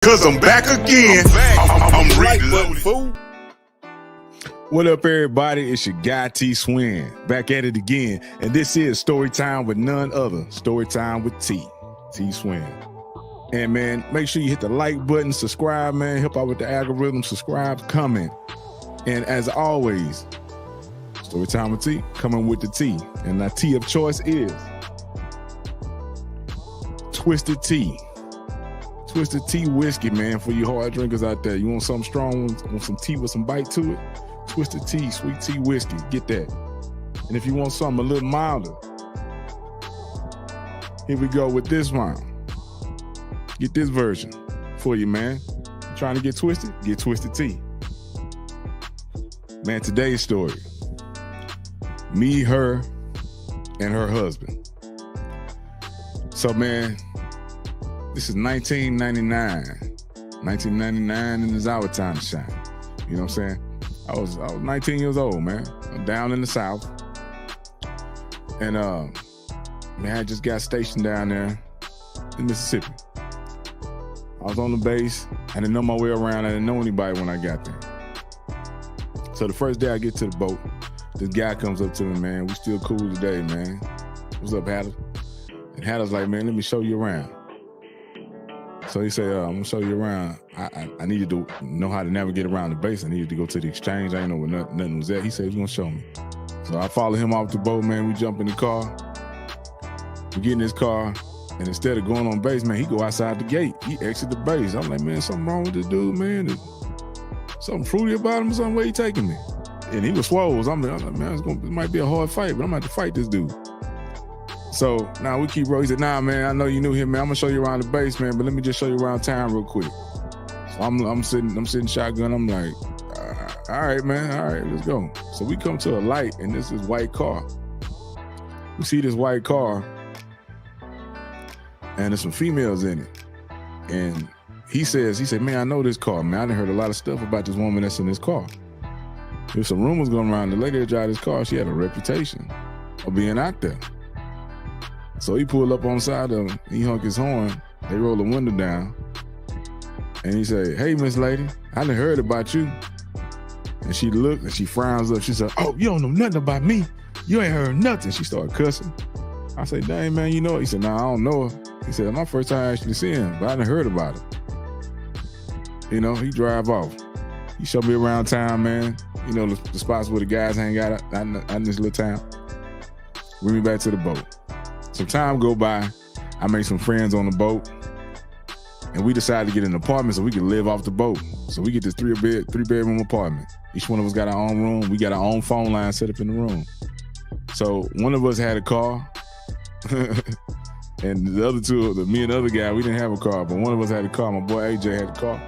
Cause I'm back again. I'm reloaded. Fool. What up, everybody? It's your guy T Swin, back at it again, and this is Story Time with none other. Story Time with T Swin. And man, make sure you hit the like button, subscribe, man. Help out with the algorithm. Subscribe, comment, and as always, Story Time with T, coming with the T, and our tea of choice is Twisted Tea. Twisted tea whiskey, man, for you hard drinkers out there. You want something strong, want some tea with some bite to it? Twisted tea, sweet tea whiskey, get that. And if you want something a little milder, here we go with this one. Get this version for you, man. You trying to get twisted? Get twisted tea. Man, today's story, me, her, and her husband. So, man, this is 1999. 1999, and it's our time to shine. You know what I'm saying? I was 19 years old, man. I'm down in the South. And man, I just got stationed down there in Mississippi. I was on the base. I didn't know my way around. I didn't know anybody when I got there. So the first day I get to the boat, this guy comes up to me, man. We still cool today, man. What's up, Hatter? And Hatter's like, man, let me show you around. So he said, I'm gonna show you around. I needed to know how to navigate around the base. I needed to go to the exchange. I didn't know where nothing was at. He said, he's gonna show me. So I follow him off the boat, man. We jump in the car. We get in his car, and instead of going on base, man, he go outside the gate. He exit the base. I'm like, man, something wrong with this dude, man. Something fruity about him or something. Where he taking me? And he was swole. I'm like, man, it might be a hard fight, but I'm gonna have to fight this dude. So now we keep rolling. He said, nah, man, I know you knew him, man. I'm gonna show you around the base, man, but let me just show you around town real quick. So I'm sitting shotgun. I'm like, all right, man, all right, let's go. So we come to a light, and this is white car. We see this white car, and there's some females in it. And he said, man, I know this car, man. I done heard a lot of stuff about this woman that's in this car. There's some rumors going around. The lady that drive this car, she had a reputation of being out there. So he pulled up on the side of him, he honked his horn, they roll the window down, and he said, hey, Miss Lady, I done heard about you. And she looked and she frowns up. She said, oh, you don't know nothing about me. You ain't heard nothing. She started cussing. I said, dang, man, you know it? He said, nah, I don't know her. He said, my first time actually seeing him, but I done heard about it. You know, he drive off. He showed me around town, man. You know, the spots where the guys hang out in this little town. Bring me back to the boat. Some time go by, I made some friends on the boat, and we decided to get an apartment so we could live off the boat. So we get this three bedroom apartment. Each one of us got our own room. We got our own phone line set up in the room. So one of us had a car, and the other two, me and the other guy, we didn't have a car, but one of us had a car. My boy AJ had a car.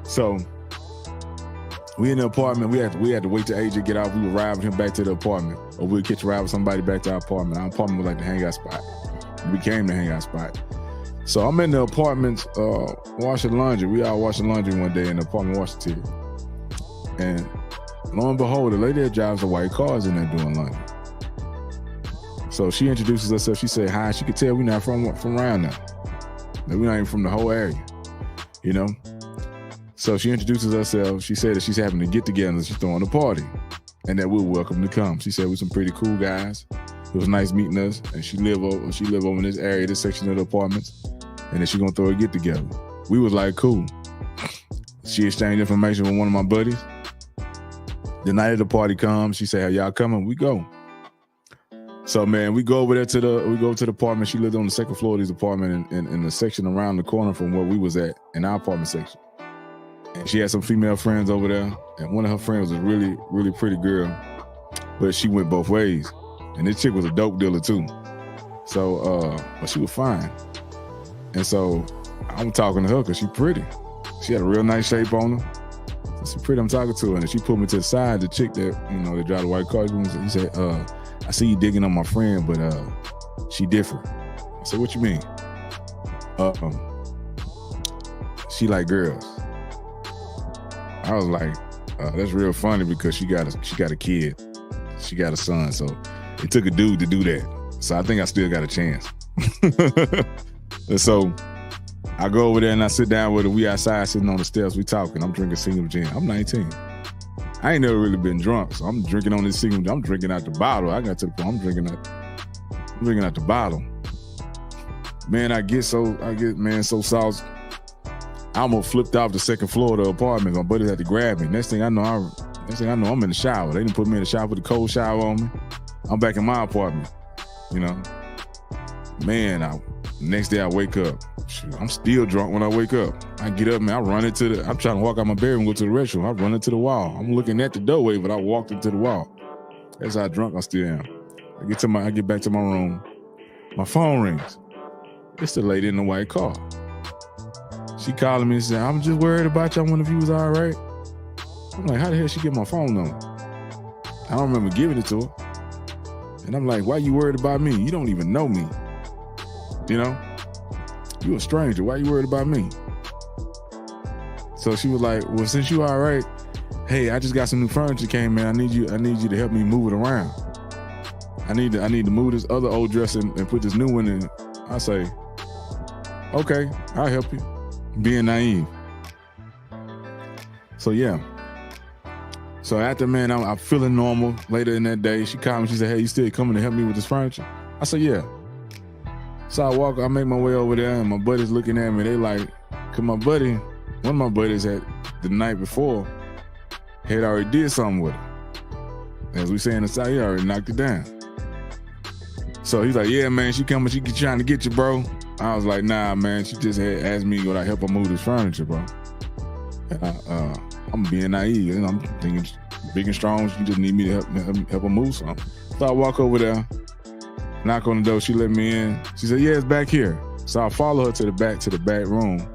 So we in the apartment. We had to wait till AJ get out. We would ride with him back to the apartment, or we'd catch a ride with somebody back to our apartment. Our apartment was like the hangout spot. It became the hangout spot. So I'm in the apartment washing laundry. We all washing laundry one day in the apartment washing TV. And lo and behold, the lady that drives the white car is in there doing laundry. So she introduces herself. She said hi. She could tell we're not from around now. That we're not even from the whole area, you know? So she introduces herself. She said that she's having to get together. She's throwing a party, and that we're welcome to come. She said we're some pretty cool guys. It was nice meeting us, and she live over in this area, this section of the apartments, and then she gonna throw a get together. We was like, cool. She exchanged information with one of my buddies. The night of the party comes, she said, "Hey, y'all coming?" We go. So man, we go over there to the apartment. She lived on the second floor of this apartment in the section around the corner from where we was at in our apartment section. And she had some female friends over there, and one of her friends was a really, really pretty girl, but she went both ways. And this chick was a dope dealer too. So, but she was fine. And so I'm talking to her because she's pretty. She had a real nice shape on her. So she pretty, I'm talking to her, and she pulled me to the side. The chick that, you know, that drive the white car, he said, I see you digging on my friend, but she different. I said, what you mean? She like girls. I was like, that's real funny because she got a kid. She got a son. So it took a dude to do that. So I think I still got a chance. And so I go over there and I sit down with her. We outside sitting on the steps. We talking. I'm drinking single gin. I'm 19. I ain't never really been drunk, so I'm drinking on this single. I'm drinking out the bottle. I got to the point. I'm drinking out the bottle. Man, I get so saucy. I almost flipped off the second floor of the apartment. My buddies had to grab me. Next thing I know, I'm in the shower. They didn't put me in the shower, put the cold shower on me. I'm back in my apartment. You know, man. Next day I wake up. Shoot, I'm still drunk when I wake up. I get up, man. I'm trying to walk out my bedroom, go to the restroom. I run into the wall. I'm looking at the doorway, but I walked into the wall. That's how drunk I still am. I get back to my room. My phone rings. It's the lady in the white car. She calling me and said, "I'm just worried about you. I wonder if you was all right." I'm like, how the hell she get my phone number? I don't remember giving it to her. And I'm like, why you worried about me? You don't even know me. You know? You a stranger. Why you worried about me? So she was like, well, since you all right, hey, I just got some new furniture came in. I need you to help me move it around. I need to move this other old dress and put this new one in. I say, okay, I'll help you. Being naive. So yeah. So after, man, I'm feeling normal. Later in that day, she called me. She said, hey, you still coming to help me with this furniture? I said, yeah. So I make my way over there, and my buddies looking at me. They like, cause one of my buddies had the night before had already did something with her. As we say in the South, he already knocked it down. So he's like, yeah, man, she coming, she trying to get you, bro. I was like, nah, man, she just had asked me would I help her move this furniture, bro. I'm being naive, and I'm thinking big and strong, she just need me to help her move something. So I walk over there, knock on the door, she let me in. She said, yeah, it's back here. So I follow her to the back room,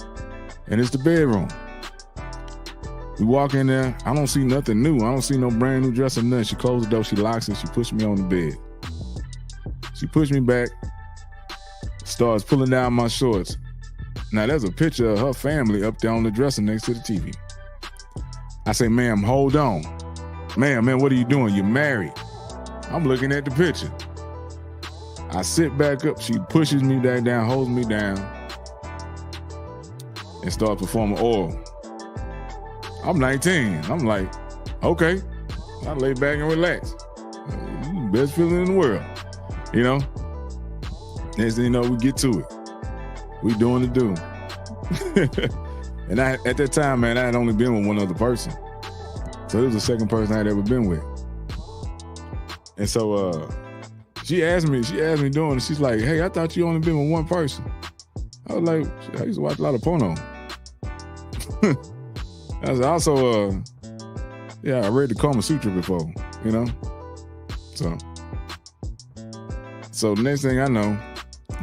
and it's the bedroom. We walk in there, I don't see nothing new. I don't see no brand new dress or nothing. She closed the door, she locks it, she pushed me on the bed. She pushed me back, starts pulling down my shorts. Now there's a picture of her family up there on the dresser next to the TV. I say, ma'am, hold on. Man, what are you doing? You're married. I'm looking at the picture. I sit back up, she pushes me back down, holds me down, and starts performing oral. I'm 19. I'm like, okay. I lay back and relax. Best feeling in the world, you know? Next thing you know, we get to it. We doing the do. And at that time, man, I had only been with one other person. So it was the second person I had ever been with. And so she asked me doing it. She's like, hey, I thought you only been with one person. I was like, I used to watch a lot of porno. I was also, I read the Kama Sutra before, you know? So next thing I know,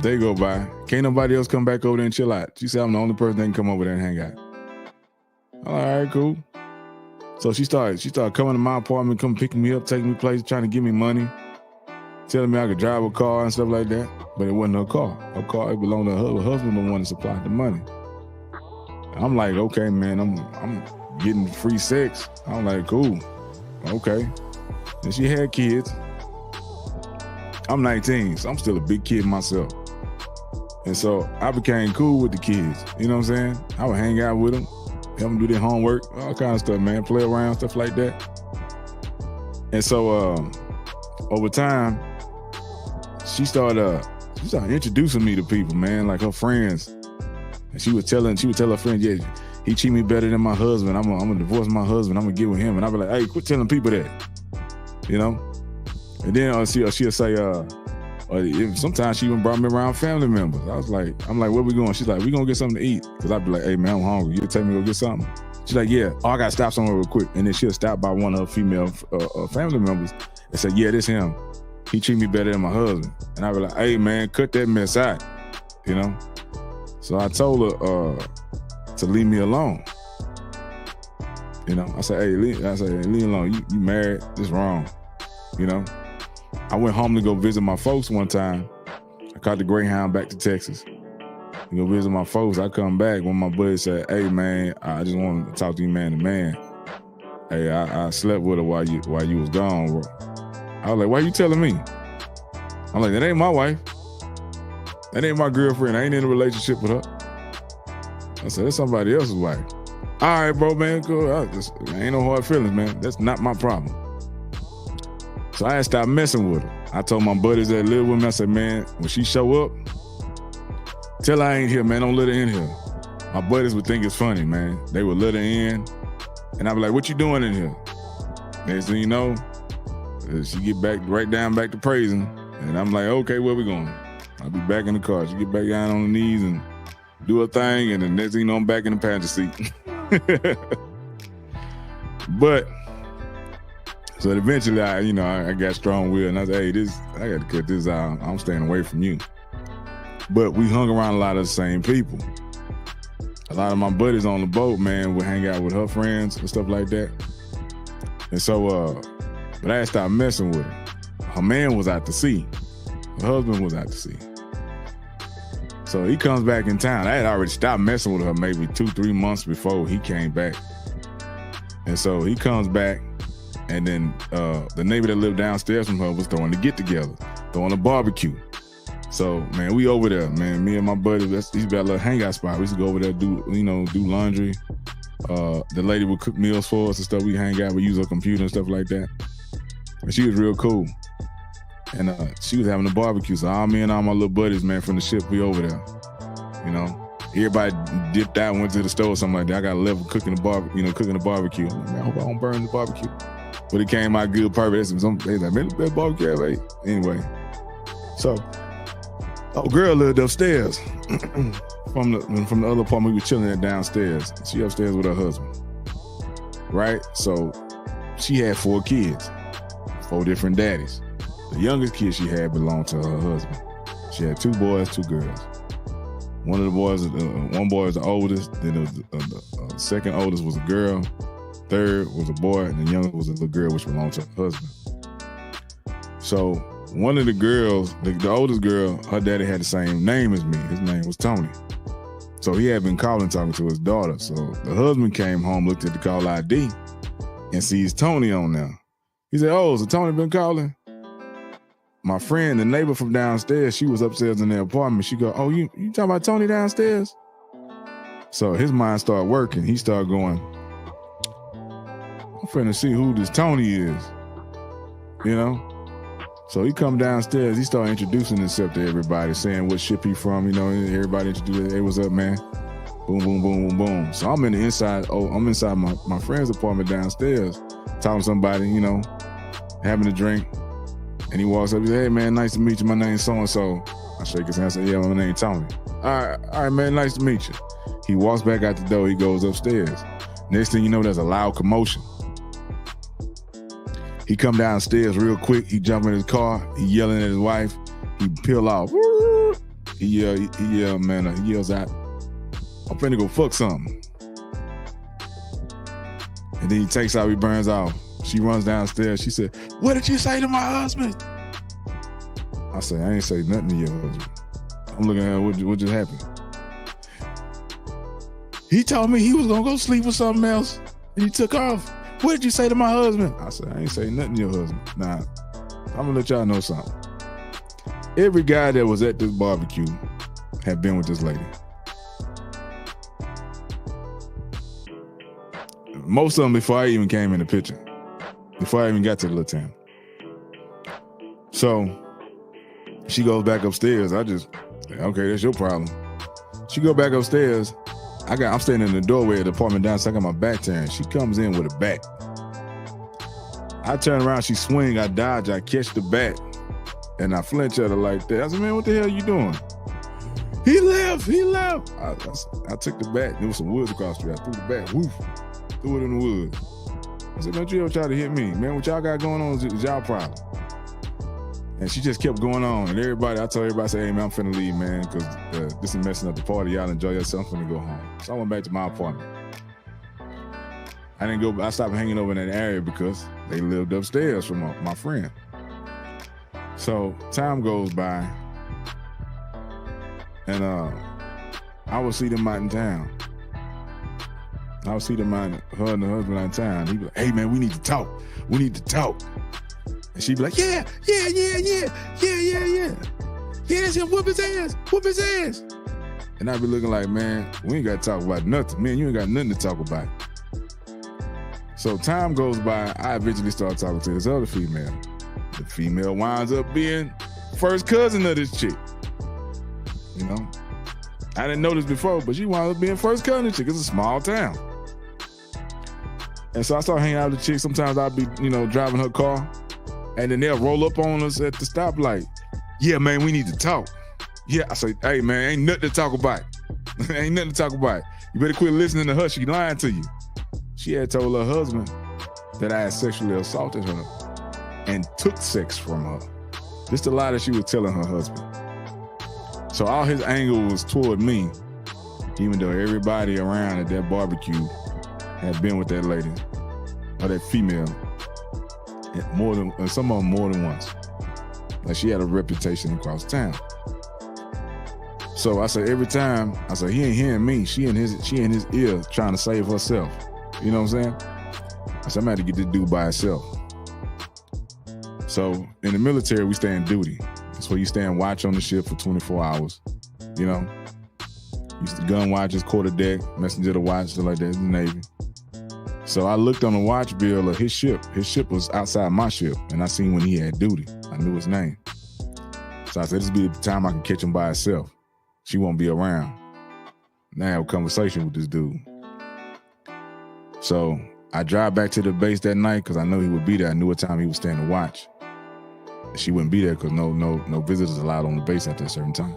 they go by. Can't nobody else come back over there and chill out. She said I'm the only person that can come over there and hang out. I'm like, all right, cool. So she started coming to my apartment, come picking me up, taking me places, trying to give me money, telling me I could drive a car and stuff like that. But it wasn't her car. Her car, it belonged to her husband, the one that supplied the money. I'm like, okay, man, I'm getting free sex. I'm like, cool, okay. And she had kids. I'm 19, so I'm still a big kid myself. And so I became cool with the kids. You know what I'm saying? I would hang out with them, help them do their homework, all kind of stuff, man, play around, stuff like that. And so over time, she started introducing me to people, man, like her friends. And she would tell her friends, yeah, he treat me better than my husband. I'm gonna divorce my husband. I'm gonna get with him. And I'd be like, hey, quit telling people that, you know? And then she'll say, sometimes she even brought me around family members. I'm like, where we going? She's like, we gonna get something to eat. Cause I'd be like, hey man, I'm hungry. You tell me to go get something. She's like, yeah, I gotta stop somewhere real quick. And then she'll stop by one of her female family members and say, yeah, this him. He treat me better than my husband. And I'd be like, hey man, cut that mess out, you know? So I told her to leave me alone. You know, I said, hey, leave me alone. You married, this wrong, you know? I went home to go visit my folks one time. I caught the Greyhound back to Texas. To go visit my folks. I come back when my buddy said, hey man, I just wanted to talk to you man to man. Hey, I slept with her while you was gone, bro. I was like, why you telling me? I'm like, that ain't my wife. That ain't my girlfriend. I ain't in a relationship with her. I said, that's somebody else's wife. All right, bro, man, cool. Ain't no hard feelings, man. That's not my problem. So I had to stop messing with her. I told my buddies that live with me, I said, man, when she show up, tell her I ain't here, man. Don't let her in here. My buddies would think it's funny, man. They would let her in, and I'd be like, what you doing in here? Next thing you know, she get back to praising, and I'm like, okay, where we going? I'll be back in the car. She get back down on the knees and do her thing, and the next thing you know, I'm back in the passenger seat. But so eventually, I got strong will, and I said, hey, I got to cut this out. I'm staying away from you. But we hung around a lot of the same people. A lot of my buddies on the boat, man, would hang out with her friends and stuff like that. And so, but I had to stop messing with her. Her man was out to sea. Her husband was out to sea. So he comes back in town. I had already stopped messing with her maybe 2-3 months before he came back. And so he comes back, and then the neighbor that lived downstairs from her was throwing the get-together, throwing a barbecue. So, man, we over there, man. Me and my buddy, he's got a little hangout spot. We used to go over there, do laundry. The lady would cook meals for us and stuff. We hang out, we use her computer and stuff like that. And she was real cool. And she was having a barbecue. So me and all my little buddies, man, from the ship, we over there. Everybody dipped out and went to the store or something like that. I got a level cooking the barbecue. I'm like, man, I hope I don't burn the barbecue. But it came out good, perfect. They like, man, the best barbecue ever ate. Anyway, so girl lived upstairs from the other apartment. We were chilling at downstairs. She upstairs with her husband, right? So she had 4 kids, 4 different daddies. The youngest kid she had belonged to her husband. She had 2 boys, 2 girls. One of the boys, one boy was the oldest. Then the second oldest was a girl. Third was a boy, and the youngest was a little girl, which belonged to her husband. So one of the girls, the oldest girl, her daddy had the same name as me. His name was Tony. So he had been talking to his daughter. So the husband came home, looked at the call ID, and sees Tony on there. He said, oh, so Tony been calling? My friend, the neighbor from downstairs, she was upstairs in their apartment. She go, oh, you talking about Tony downstairs? So his mind started working. He started going, I'm finna see who this Tony is, So he come downstairs, he started introducing himself to everybody, saying what ship he from, everybody introduced, hey, what's up, man? Boom, boom, boom, boom, boom. So I'm inside my friend's apartment downstairs, talking to somebody, having a drink. And he walks up, he said, hey, man, nice to meet you. My name's so-and-so. I shake his hand and say, yeah, my name's Tony. All right, man, nice to meet you. He walks back out the door, he goes upstairs. Next thing you know, there's a loud commotion. He come downstairs real quick. He jump in his car. He yelling at his wife. He peel off. He yells out, I'm finna go fuck something. And then he takes out, he burns off. She runs downstairs. She said, what did you say to my husband? I said, I ain't say nothing to your husband. I'm looking at her, what just happened? He told me he was gonna go sleep with something else, and he took off. What did you say to my husband? I said, I ain't say nothing to your husband. Nah, I'm gonna let y'all know something. Every guy that was at this barbecue had been with this lady. Most of them before I even came in the picture. Before I even got to the little town. So she goes back upstairs. I just, okay, that's your problem. She go back upstairs. I'm standing in the doorway of the apartment downstairs. I got my back turned. She comes in with a bat. I turn around, she swing, I dodge, I catch the bat, and I flinch at her like that. I said, man, what the hell are you doing? He left. I took the bat. There was some woods across the street. I threw the bat, woof, threw it in the woods. I said, don't you ever try to hit me. Man, what y'all got going on is y'all problem. And she just kept going on. And I told everybody, I said, hey, man, I'm finna leave, man, because this is messing up the party. Y'all enjoy yourself. I'm finna go home. So I went back to my apartment. I stopped hanging over in that area because they lived upstairs from my friend. So time goes by, and I would see them out in town. I would see them out, her and the husband out in town. He'd be like, hey, man, we need to talk. And she'd be like, yeah. Yes, him, whoop his ass. And I be looking like, man, we ain't got to talk about nothing. Man, you ain't got nothing to talk about. So time goes by, I eventually start talking to this other female. The female winds up being first cousin of this chick. You know? I didn't know this before, but she wound up being first cousin of the chick. It's a small town. And so I started hanging out with the chick. Sometimes I'll be, driving her car, and then they'll roll up on us at the stoplight. Yeah, man, we need to talk. Yeah, I say, hey, man, ain't nothing to talk about. Ain't nothing to talk about. You better quit listening to her. She lying to you. She had told her husband that I had sexually assaulted her and took sex from her. Just a lie that she was telling her husband. So all his anger was toward me, even though everybody around at that barbecue had been with that lady or that female some of them more than once. Like she had a reputation across town. So I said every time, I said he ain't hearing me. She in his ear trying to save herself. You know what I'm saying? I said I'm gonna have to get this dude by himself. So in the military, we stay in duty. That's where you stay and watch on the ship for 24 hours. You know, used to gun watches, quarterdeck, messenger to watch, stuff like that in the Navy. So I looked on the watch bill of his ship. His ship was outside my ship, and I seen when he had duty. I knew his name. So I said, this will be the time I can catch him by himself. She won't be around. Now I have a conversation with this dude. So I drive back to the base that night because I know he would be there. I knew what time he was staying to watch. She wouldn't be there because no visitors allowed on the base at that certain time.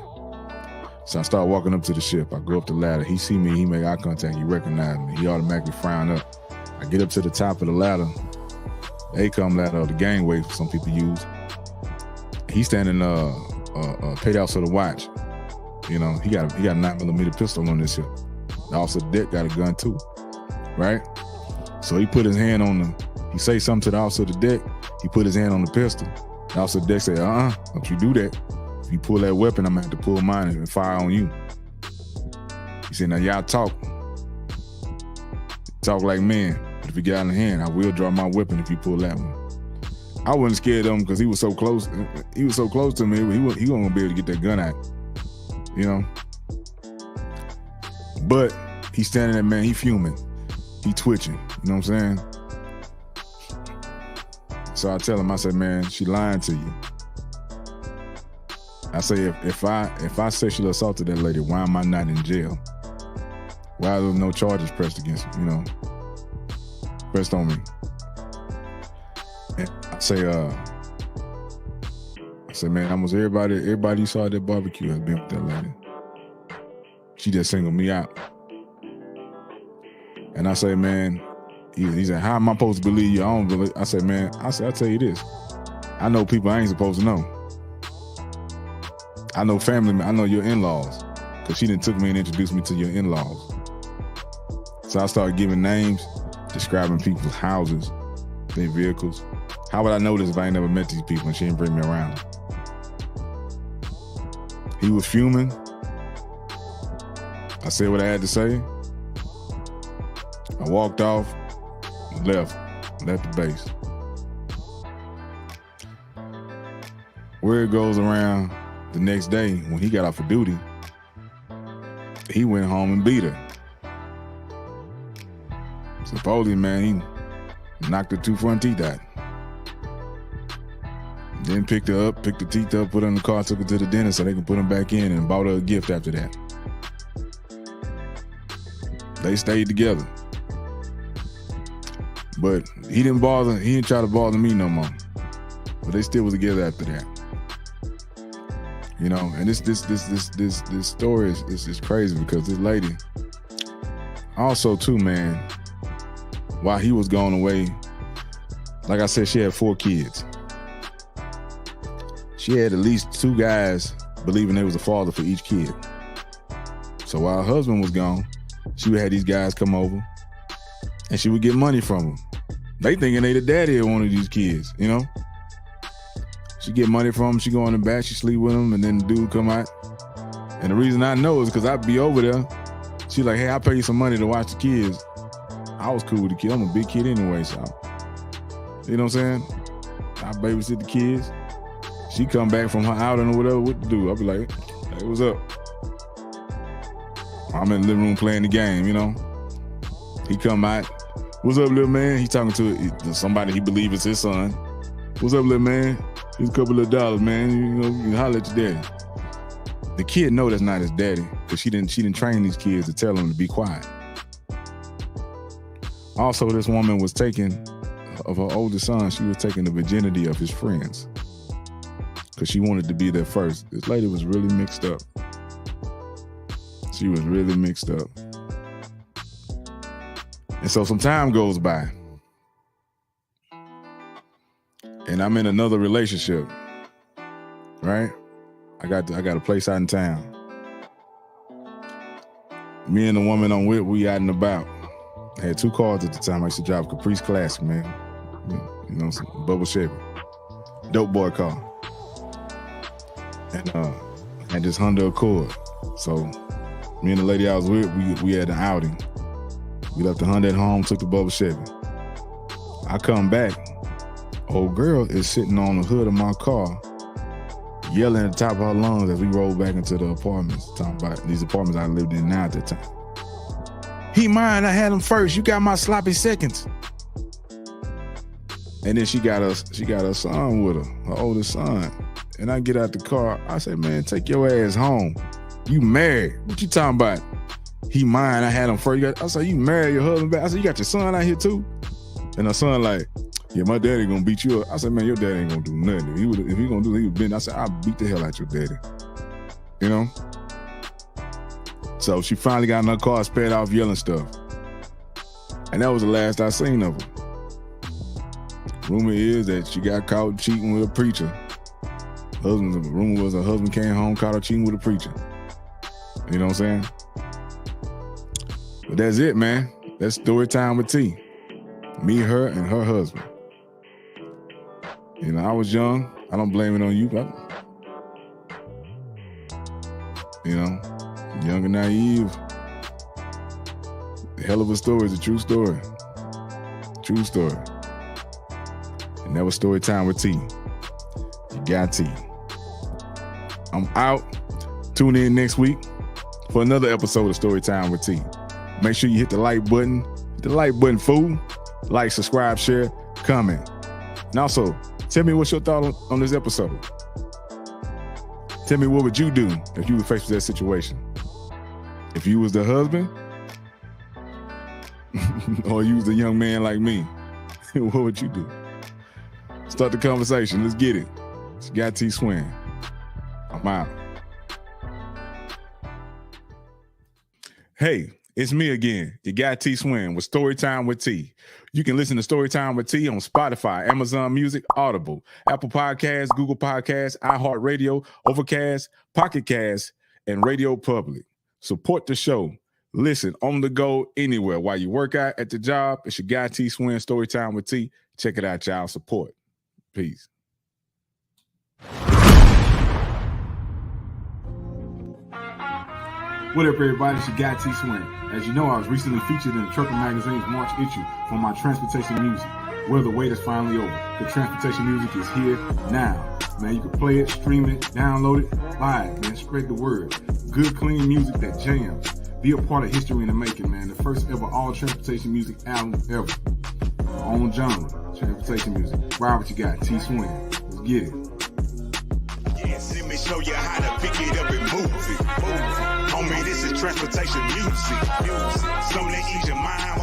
So I start walking up to the ship. I go up the ladder. He see me. He make eye contact. He recognize me. He automatically frown up. I get up to the top of the ladder, the ACOM ladder, or the gangway some people use. He's standing paid out to the watch. You know, he got a 9mm pistol on this hip. The officer of the deck got a gun too, right? So he put his hand on he say something to the officer of the deck. He put his hand on the pistol. The officer of the deck say, don't you do that. If you pull that weapon, I'm gonna have to pull mine and fire on you. He said, now y'all talk like men. But if you get out of hand, I will draw my weapon if you pull that one. I wasn't scared of him because he was so close. He was so close to me. He wasn't gonna be able to get that gun out. You know? But he's standing there, man, he fuming. He twitching. You know what I'm saying? So I tell him, I said, man, she lying to you. I say, if I sexually assaulted that lady, why am I not in jail? Why are there no charges pressed against me, pressed on me? And I say, man, almost everybody you saw at that barbecue has been with that lady. She just singled me out. And I say, man, he said, how am I supposed to believe you? I don't believe. I said, man, I'll tell you this. I know people I ain't supposed to know. I know family, I know your in-laws. Because she done took me and introduced me to your in-laws. So I started giving names, describing people's houses, their vehicles. How would I know this if I ain't never met these people and she didn't bring me around? He was fuming. I said what I had to say. I walked off, left the base. Word goes around the next day when he got off of duty, he went home and beat her. Supposedly, man, he knocked her 2 front teeth out. Then picked her up, picked the teeth up, put her in the car, took her to the dentist so they could put them back in, and bought her a gift after that. They stayed together. But he didn't try to bother me no more. But they still was together after that. And this story is crazy because this lady also too, man, while he was going away, like I said, she had 4 kids. She had at least 2 guys believing they was a father for each kid. So while her husband was gone, she would have these guys come over and she would get money from them. They thinking they the daddy of one of these kids, She get money from him, she go in the back, she sleep with him, and then the dude come out. And the reason I know is because I'd be over there. She like, hey, I'll pay you some money to watch the kids. I was cool with the kid. I'm a big kid anyway, so. You know what I'm saying? I babysit the kids. She come back from her outing or whatever, what to do? I'll be like, hey, what's up? I'm in the living room playing the game, you know. He come out. What's up, little man? He talking to somebody he believes is his son. What's up, little man? Here's a couple of dollars, man. You know, you can holler at your daddy. The kid know that's not his daddy because she didn't train these kids to tell him to be quiet. Also, this woman was taking, of her oldest son, she was taking the virginity of his friends because she wanted to be there first. This lady was really mixed up. She was really mixed up. And so some time goes by. And I'm in another relationship, right? I got a place out in town. Me and the woman I'm with, we out and about. I had 2 cars at the time. I used to drive a Caprice Classic, man. You know, some bubble Chevy. Dope boy car. And I had this Honda Accord. So me and the lady I was with, we had an outing. We left the Honda at home, took the bubble Chevy. I come back. Old girl is sitting on the hood of my car, yelling at the top of her lungs as we rolled back into the apartments, talking about these apartments I lived in now at that time. He mine, I had him first. You got my sloppy seconds. And then she got her son with her oldest son. And I get out the car. I say, man, take your ass home. You married. What you talking about? He mine, I had him first. I said, you married your husband back. I said, you got your son out here too? And her son like, yeah, my daddy gonna beat you up. I said, man, your daddy ain't gonna do nothing. If he gonna do it, he would been. I said, I'll beat the hell out your daddy. You know? So she finally got in her car, sped off yelling stuff. And that was the last I seen of her. Rumor is that she got caught cheating with a preacher. Rumor was her husband came home, caught her cheating with a preacher. You know what I'm saying? But that's it, man. That's story time with T. Me, her, and her husband. You know, I was young. I don't blame it on you, but you know, young and naive. A hell of a story. It's a true story. True story. And that was story time with T. You got T. I'm out. Tune in next week for another episode of Story Time with T. Make sure you hit the like button. Hit the like button, fool. Like, subscribe, share, comment. And also, tell me what's your thought on this episode. Tell me what would you do if you were faced with that situation. If you was the husband, or you was a young man like me, what would you do? Start the conversation. Let's get it. It's got T Swin. I'm out. Hey, it's me again. You got T Swin with Storytime with T. You can listen to Storytime with T on Spotify, Amazon Music, Audible, Apple Podcasts, Google Podcasts, iHeartRadio, Overcast, Pocket Cast, and Radio Public. Support the show. Listen on the go anywhere. While you work out at the job, it's your guy T Swin, Storytime with T. Check it out, y'all. Support. Peace. What up, everybody? It's your guy T Swin. As you know, I was recently featured in the Trucker Magazine's March issue for my transportation music. Well, the wait is finally over. The transportation music is here now. Man, you can play it, stream it, download it, buy it, man. Spread the word. Good, clean music that jams. Be a part of history in the making, man. The first ever all transportation music album ever. Our own genre, transportation music. Ride what you got, T Swin. Let's get it. Yes, let me show you how to pick it up and move it. Homie, this is transportation music. Something that ease your mind.